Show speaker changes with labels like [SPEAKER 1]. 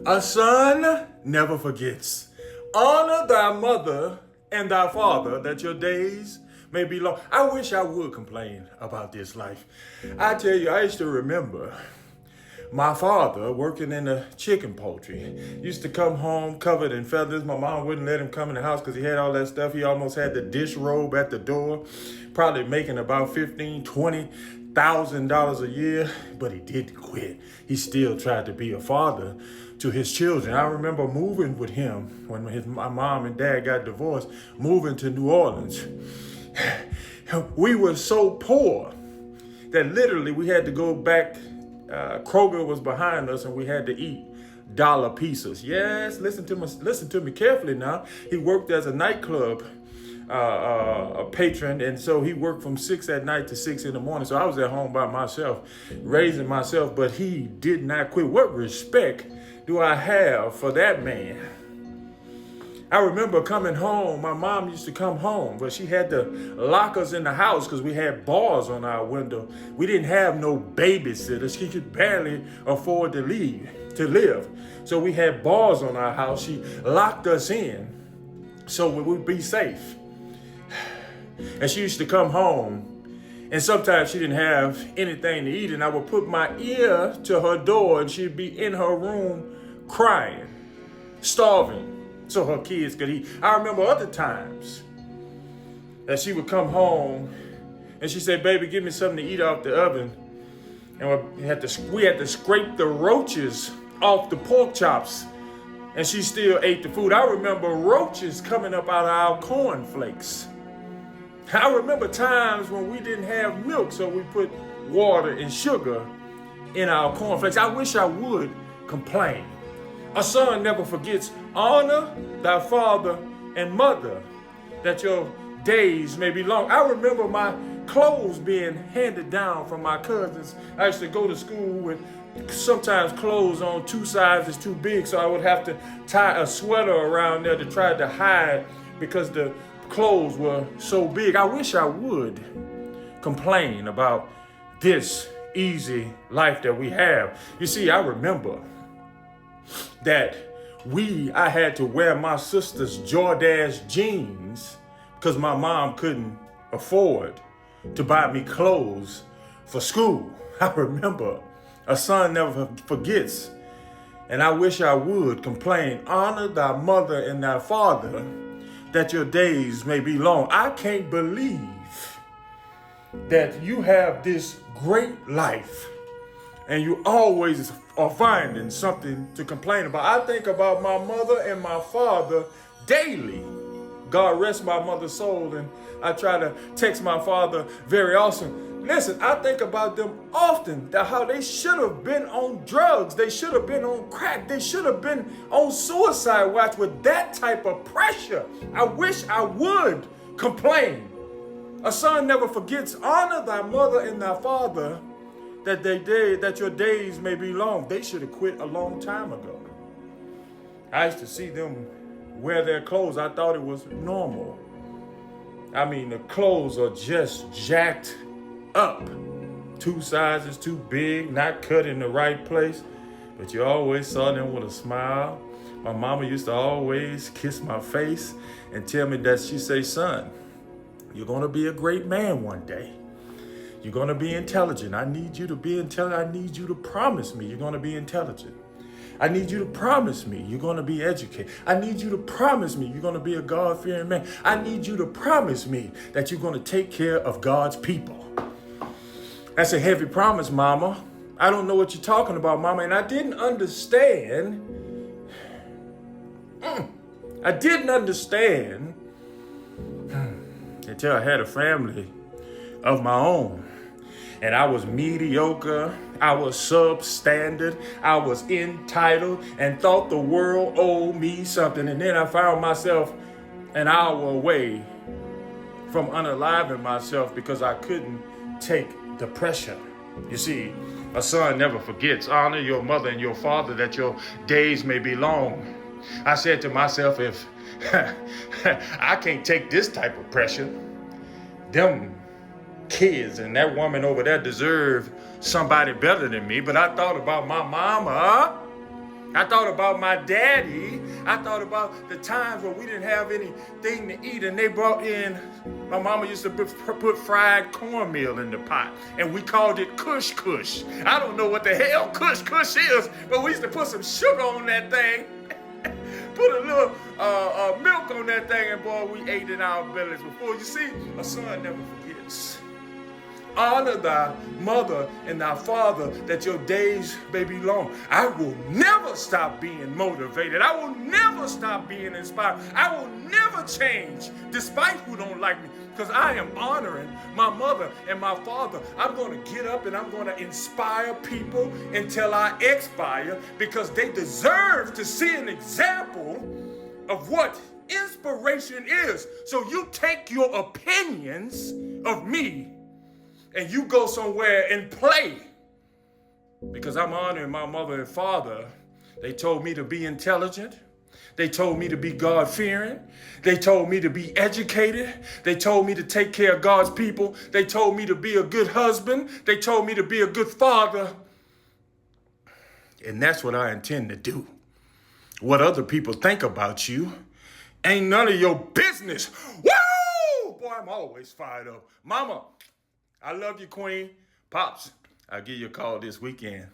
[SPEAKER 1] A son never forgets. Honor thy mother and thy father, that your days may be long. I wish I would complain about this life. I tell you, I used to remember my father working in the chicken poultry. Used to come home covered in feathers. My mom wouldn't let him come in the house because he had all that stuff. He almost had the dish robe at the door, probably making about $15,000-$20,000 a year, but he didn't quit. He still tried to be a father to his children. I remember moving with him when my mom and dad got divorced, moving to New Orleans. We were so poor that literally we had to go back. Kroger was behind us, and we had to eat dollar pieces. Yes, listen to me carefully now. He worked as a nightclub a patron, and so he worked from 6 at night to 6 in the morning. So I was at home by myself, raising myself, but he did not quit. What respect do I have for that man? I remember coming home. My mom used to come home, but she had to lock us in the house because we had bars on our window. We didn't have no babysitters. She could barely afford to live. So we had bars on our house. She locked us in so we would be safe. And she used to come home, and sometimes she didn't have anything to eat, and I would put my ear to her door, and she'd be in her room crying, starving, so her kids could eat. I remember other times that she would come home and she said, "Baby, give me something to eat off the oven." And we had to scrape the roaches off the pork chops, and she still ate the food. I remember roaches coming up out of our cornflakes. I remember times when we didn't have milk, so we put water and sugar in our cornflakes. I wish I would complain. A son never forgets. Honor thy father and mother, that your days may be long. I remember my clothes being handed down from my cousins. I used to go to school with sometimes clothes on 2 sizes too big, so I would have to tie a sweater around there to try to hide because the clothes were so big. I wish I would complain about this easy life that we have. You see, I remember that I had to wear my sister's Jordache jeans because my mom couldn't afford to buy me clothes for school. I remember. A son never forgets, and I wish I would complain. Honor thy mother and thy father, that your days may be long. I can't believe that you have this great life and you always are finding something to complain about. I think about my mother and my father daily. God rest my mother's soul, and I try to text my father very often. Listen, I think about them often, that how they should have been on drugs. They should have been on crack. They should have been on suicide watch with that type of pressure. I wish I would complain. A son never forgets. Honor thy mother and thy father, that your days may be long. They should have quit a long time ago. I used to see them wear their clothes. I thought it was normal. I mean, the clothes are just jacked up. 2 sizes too big, not cut in the right place. But you always saw them with a smile. My mama used to always kiss my face and tell me that she say, "Son, you're going to be a great man one day. You're going to be intelligent. I need you to be intelligent. I need you to promise me you're going to be intelligent. I need you to promise me you're going to be educated. I need you to promise me you're going to be a God-fearing man. I need you to promise me that you're going to take care of God's people." That's a heavy promise, Mama. I don't know what you're talking about, Mama. And I didn't understand. Until I had a family of my own. And I was mediocre, I was substandard, I was entitled, and thought the world owed me something. And then I found myself an hour away from unaliving myself because I couldn't take the pressure. You see, a son never forgets. Honor your mother and your father, that your days may be long. I said to myself, if I can't take this type of pressure, them kids and that woman over there deserve somebody better than me. But I thought about my mama. I thought about my daddy. I thought about the times when we didn't have anything to eat and they brought in, my mama used to put fried cornmeal in the pot and we called it Kush Kush. I don't know what the hell Kush Kush is, but we used to put some sugar on that thing, put a little milk on that thing, and boy, we ate in our bellies before. You see, a son never forgets. Honor thy mother and thy father that your days may be long. I will never stop being motivated. I will never stop being inspired. I will never change despite who don't like me, because I am honoring my mother and my father. I'm going to get up and I'm going to inspire people until I expire, because they deserve to see an example of what inspiration is. So you take your opinions of me and you go somewhere and play. Because I'm honoring my mother and father. They told me to be intelligent. They told me to be God-fearing. They told me to be educated. They told me to take care of God's people. They told me to be a good husband. They told me to be a good father. And that's what I intend to do. What other people think about you ain't none of your business. Woo! Boy, I'm always fired up. Mama, I love you, Queen. Pops, I'll give you a call this weekend.